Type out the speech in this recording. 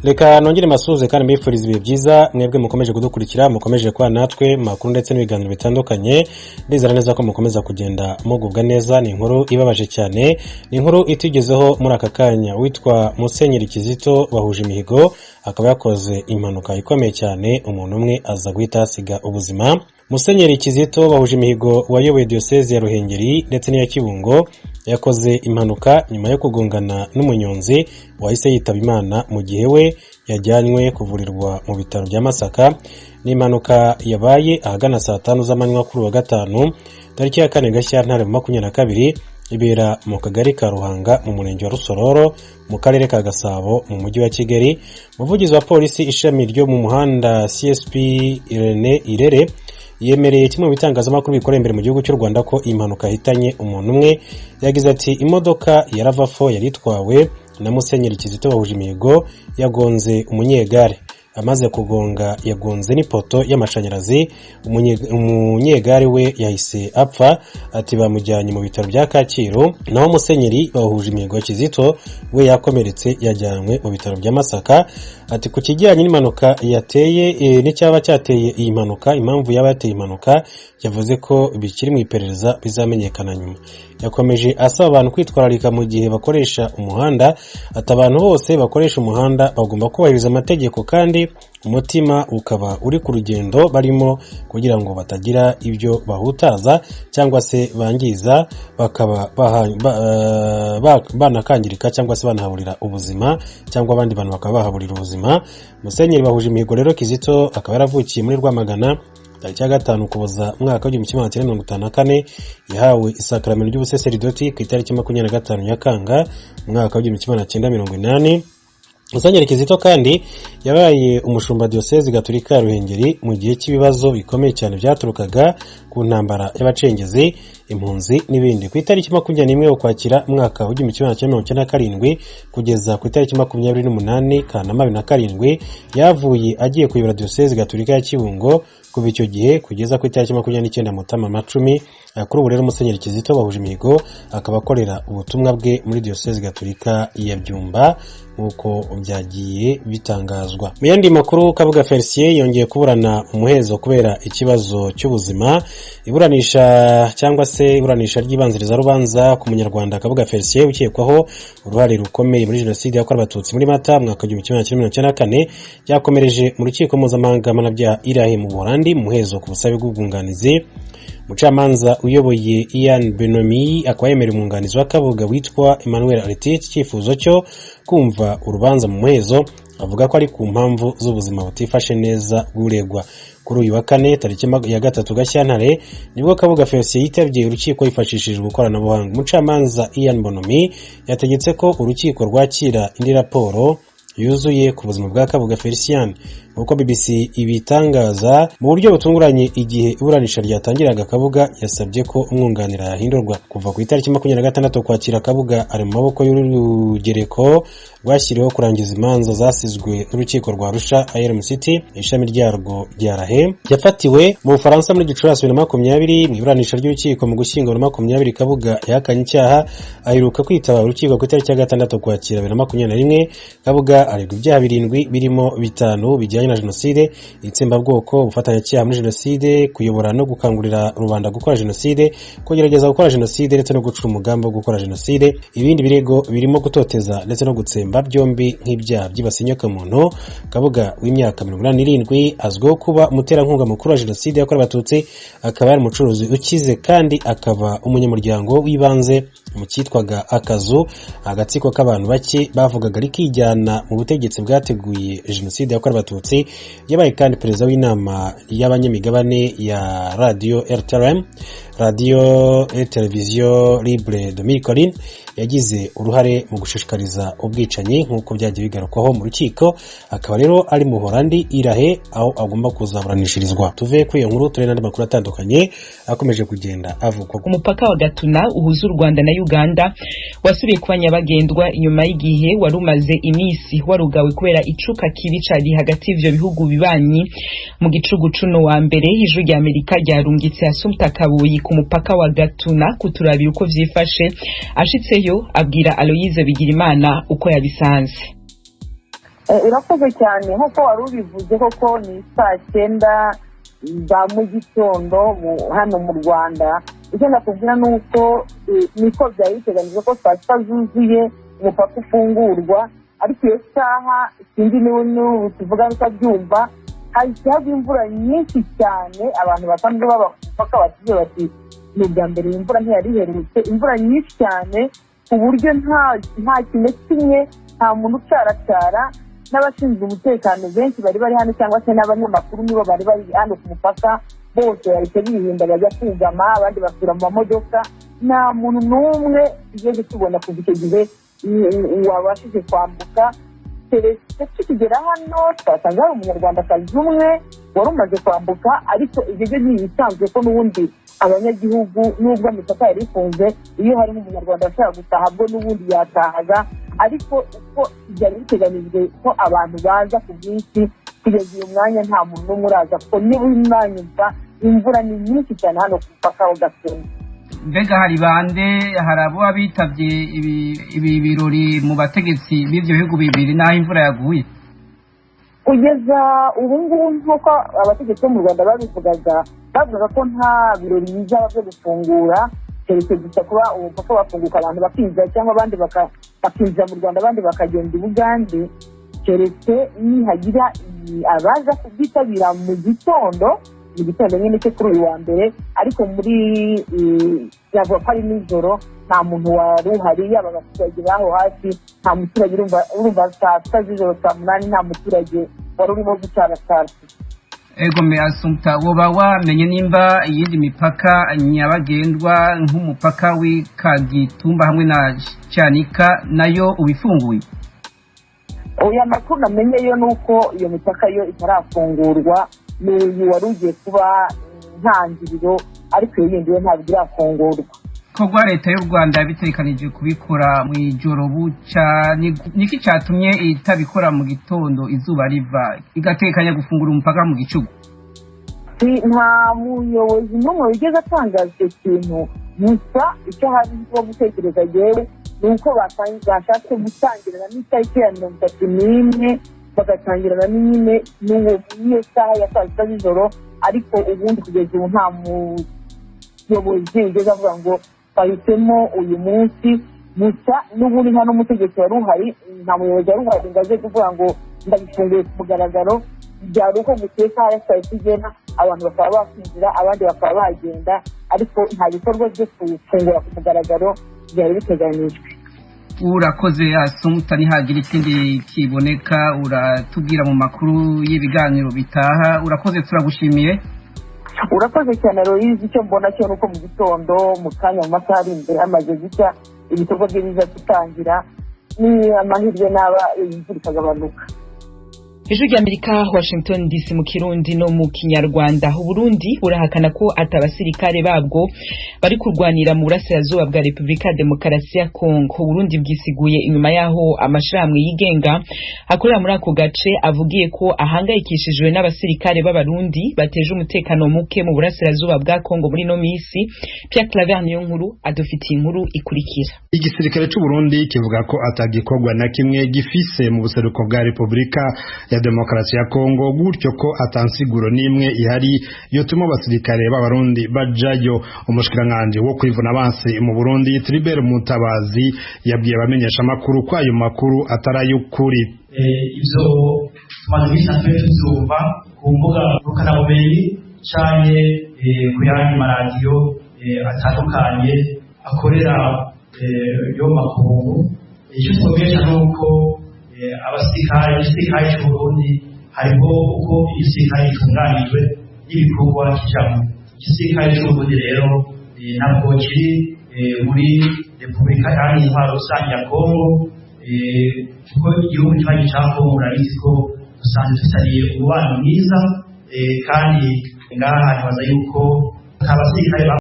Reka nongere masuze kandi mbifuriza ibihe byiza mwebwe mukomeje kudukurikira mukomeje kwa natwe makuru ndetse n'ibiganiro bitandukanye ndizera neza ko mukomeza kugenda mugubwa neza. Ni inkuru ibabaje cyane, ni inkuru itigezeho muri aka kanya. Witwa Musenyeri Kizito bahuje imihigo akaba yakoze impanuka ikomeye cyane, umuntu umwe aza guhita asiga ubuzima. Musenyeri Kizito bahuje imihigo wayoboye diocese ya Ruhengeri ndetse n'iya Kibungo yakoze impanuka nyuma yo kugongana n'umunyonzi wahise yitaba Imana mu gihe we yajyanywe kuvurirwa mu bitaro bya Masaka. Ni impanuka yabaye ahagana saa 5 z'amanywa kuri wa gatanu tariki ya 4 Gashyantare 2022 ibera mu kagari ka Ruhanga mu murenge wa Rusororo mu karere ka Gasabo mu mujyi wa Kigali. Umuvugizi wa polisi ishami ryo mu muhanda CSP Irene Irere yemereye kimwe mu bitangazamakuru bikorera imbere mu gihugu cy'u Rwanda ko impanuka hitanye umuntu umwe. Yagize ati imodoka ya Ravafo yaritwawe na Musenyeri Kizito bahuje imihigo yagonze umunyegare, amaze kugonga yagonze n'ipoto y'amashanyarazi. Umunyegare we yahise apfa. Ati bamujyanye mu bitaro bya Kacyiru, naho Musenyeri bahuje imihigo Kizito we yakomeretse yajyanywe mu bitaro bya Masaka. Ati ku kijyanye n'impanuka yateye n'icyaba cyateye iyi mpanuka, impamvu yaba yateye impanuka yavuze ko bikiri mu iperereza bizamenyekana nyuma. Yakomeje asaba abantu kwitwararika mu gihe bakoresha umuhanda. Ati abantu bose bakoresha umuhanda bagomba kubahiriza amategeko kandi umutima ukaba uri ku rugendo barimo kugira ngo batagira ibyo bahutaza cyangwa se bangiza bakaba banakangirika cyangwa se banahaburira ubuzima cyangwa abandi bantu bakaba bahaburira ubuzima. Musenyeri bahuje imihigo rero Kizito akaba yaravukiye muri Rwamagana tariki ya 5 Ukuboza mwaka wa 1954. Yahawe isakramento ry'ubusaseridoti ku itariki 25 Nyakanga mwaka wa 1980. Musenyeri Kizito kandi yabaye umushumba diocese gatolika ya Ruhengeri mu gihe cy'ibibazo bikomeye cyane byaturukaga ku ntambara y'abacengezi, impunzi n'ibindi. Ku itariki 21 Ukwakira mwaka wa 1997 kugeza ku itariki 28 Kanama 2007 yavuye agiye kuyobora diocese gatolika ya Kibungo. Kuva icyo gihe kugeza ku itariki 29 Mutarama 10 kuri ubu rero Musenyeri Kizito bahuje imihigo akaba akorera ubutumwa bwe muri diocese gatolika ya Byumba uko byagiye bitangazwa. Mu yandi makuru, Kabuga Felicien yongeye kuburana umuhezo kubera ikibazo cy'ubuzima. Iburanisha cyangwa se iburanisha ry'ibanziriza rubanza ku munyarwanda Kabuga Felicien ukekwaho uruhare rukomeye muri jenoside yakorewe abatutsi muri Mata mwaka wa 1994 byakomereje mu rukiko mpuzamahanga mpanabyaha Irahe mu Buholandi mu muhezo ku busabe bw'ubwunganizi. Mucamanza uyoboye Ian Benomi akaba yemerera umwunganizi wa Kabuga witwa Emmanuel Artite icyifuzo cyo kumva urubanza mu muhezo, avuga ko ari ku mpamvu z'ubuzima butifashe neza bw'uregwa. Kuri uyu wa 4 tariki ya 3 Gashyantare nibwo Kabuga Felicien yitabye urukiko yifashishije ikoranabuhanga. Mucamanza Ian Benomi yategetse ko urukiko rwakira indi raporo yuzuye ku buzima bwa Kabuga Felicien. Uko BBC ibitangaza mu buryo butunguranye igihe iburanisha ryatangiraga, Kabuga yasabye ko umwunganira yahindurwa. Kuva ku itariki 26 Ukwakira Kabuga ari mu maboko y'urugereko rwashyiriweho kurangiza imanza zasizwe n'urukiko rwa Arusha IRMCT ishami ryarwo rya Rahe. Yafatiwe mu Bufaransa muri Gicurasi 2020. Mu iburanisha ry'urukiko mu Gushyingo 2020 Kabuga yahakanye icyaha aheruka kwitaba urukiko ku itariki ya 6 Ukwakira 2021. Kabuga aregwa ibyaha 7 birimo 5 bijyanye na jenoside, itsembabwoko, ubufatanyacyaha muri jenoside, kuyobora no gukangurira rubanda gukora jenoside, kugerageza gukora jenoside ndetse no gucura umugambi wo gukora jenoside. Ibindi birego birimo gutoteza ndetse no gutsemba, byombi nk'ibyaha by'ibasinyaka muntu. Kabuga w'imyaka 87 azwiho kuba umuterankunga mukuru wa jenoside yakorewe abatutsi, akaba ari umucuruzi ukize kandi akaba umunyamuryango w'ibanze mu cyitwaga Akazu, agatsiko k'abantu bake bavugaga rikijyana mu butegetsi bwateguye jenoside yakorewe abatutsi. Yabaye kandi perezida w'inama y'abanyamigabane ya Radio RTRM, Radio et Television Libre de Mikorin. Yagize uruhare mu gushishikariza ubwicanyi nk'uko byagiye bigarukwaho mu rukiko. Akaba rero ari mu Buholandi Irahe aho agomba kuzaburanishirizwa. Tuve kuri iyo nkuru turena andi makuru atandukanye akomeje kugenda avugwa. Umupaka wa Gatuna uhuza u Rwanda na Uganda wasubiye kuba nyabagendwa inyuma y'igihe warumaze imisi warugawe kubera icuka kibi cari hagati y'ivyo bihugu bibanyi. Mu gicugu cuno wa mbere ijwi rya Amerika ryarungitse Assumpta Kabuyi ku mupaka wa Gatuna kuturabira uko vyifashe. Ashitseyo abwira Aloyize Bigirimana uko yabisanze. urakoze cyane nk'uko wari ubivuze koko ni saa 9 za mu gitondo hano mu Rwanda. icyo nakubwira ni uko niko byari biteganyijwe ko saa 6 zuzuye umupaka ufungurwa, ariko iyo saha sinzi n'ubu tuvuga bikabyumva hahise hagwa imvura nyinshi cyane. abantu basanzwe baba ku mupaka batuze bati ni ubwa mbere imvura ntiyari iherutse, imvura nyinshi cyane ku buryo nta kintu kimwe, nta muntu ucaracara. n'abashinzwe umutekano benshi bari hano cyangwa se n'abanyamakuru nibo bari hano ku mupaka, bose bahise bihinda bajya kugama, abandi basura mu mamodoka. nta muntu n'umwe tugeze tubona kuva icyo gihe wabashije kwambuka. tukigera hano twasanga hari umunyarwandakazi umwe wari umaze kwambuka, ariko ibyo byo ntibisanzwe ko n'ubundi abanyagihugu n'ubwo imipaka yari ifunze, iyo harimo umunyarwanda ashaka gutaha bwo n'ubundi yatahaga, ariko uko byari biteganyijwe ko abantu baza ku bwinshi, kugeza uyu mwanya nta muntu n'umwe uraza, kuko niba umwanyumva imvura ni nyinshi cyane hano ku mupaka wa Gakenke. mbega hari bande, hari abo bitabye ibi birori mu bategetsi b'ibyo bihugu bibiri n'aho imvura yaguye? kugeza ubu ngubu nk'uko abategetsi bo mu Rwanda babivugaga ko nta birori bizaba byo gufungura, keretse gusa kuba umupaka wafunguka abantu bakinjira cyangwa abandi bakinjira mu Rwanda abandi bakagenda i Bugande, keretse nihagira abaza kubyitabira mu gitondo nyine cyo kuri uyu wa mbere. ariko muri yavuga ko ari nijoro nta muntu wari uhari, yaba abaturage baho hafi, nta muturage urumva saa 6 z'ijoro saa 8 nta muturage wari urimo gucaracara. Ego me Assumpta, woba wamenye nimba iyindi mipaka nyabagendwa nk'umupaka w'Ikagitumba hamwe na Cyanika nayo ubifunguye? Oya, makuru namenye yo nuko iyo mipaka yo itarafungurwa, n'uyu wari ugiye kuba ntangiriro, ariko iyo yindi yo ntabwo irafungurwa. Kogwa leta y'u Rwanda bitekanije kubikora mu ijoro buca, niki cyatumye itabikora mu gitondo izuba riva igatekanya gufungura umupaka mu gicugu? Nta muyobozi n'umwe wigeze atangaza icyo kintu, gusa icyo hari cyo gutekereza yewe nuko bashatse gutangirana n'itariki ya 31 bagatangirana nyine n'iyo saha ya saa 6 z'ijoro, ariko ubundi kugeza ubu nta muyobozi wigeze avuga ngo twahisemo uyu munsi. gusa n'ubundi nta n'umutegetsi wari uhari, nta muyobozi wari uhari ngo aze kuvuga ngo ndabifunguye ku mugaragaro. byari uko guteka ya saa 6 abantu bakaba bakwinjira abandi bakaba bagenda, ariko nta bikorwa byo gufungura ku mugaragaro byari biteganyijwe. Urakoze Assumpta, nihagira ikindi kiboneka uratubwira mu makuru y'ibiganiro bitaha. Urakoze, turagushimiye. Urakoze cyane Loise. icyo mbona cyo nuko mu gitondo mu kanya mu masaha ari imbere hamaze gucya ibikorwa bye biza gutangira, ni amahirwe n'aba imvura ikagabanuka. Ijwi ry'Amerika, Washington DC mu Kirundi no mu Kinyarwanda. Uburundi burahakana ko atabasirikare babwo bari kurwanira mu burasirazuba bwa Repubulika Demokarasi ya Kongo. Uburundi bwisiguye inyuma yaho amashirahamwe yigenga akorera muri ako gace avugiye ko ahangayikishijwe n'abasirikare b'abarundi bateje umutekano muke mu burasirazuba bwa Kongo muri no misi. Pierre Claver niyo nkuru adufitiye inkuru ikurikira. Igisirikare cy'u Burundi kivuga ko atagikorwa na kimwe gifise mu buseruko bwa Repubulika ya Demokarasi ya Kongo, gutyo ko atansiguro nimwe ihari yotuma abasirikare b'abarundi bajayo. Umushikiranganje wo kwivuna abansi mu Burundi Tribert Mutabazi yabwiye abamenyesha makuru ko ayo makuru atarayukuri. Ibyo tumaze tuzuba ku mbuga ngurukanabumenyi cyane ku yandi maradiyo atandukanye akorera yo makungu. Icyo twumvise nuko abasirikare cy'u Burundi hariho uko igisirikare gitunganijwe n'ibikorwa kijamo. Igisirikare cy'u Burundi rero ntabwo kiri muri Repubulika Iharanira Intwaro Rusange ya Kongo, kuko igihugu cya Kongo urabizi ko dusanzwe dufitaniye umubano mwiza, kandi ngaha ntibaza yuko abasirikare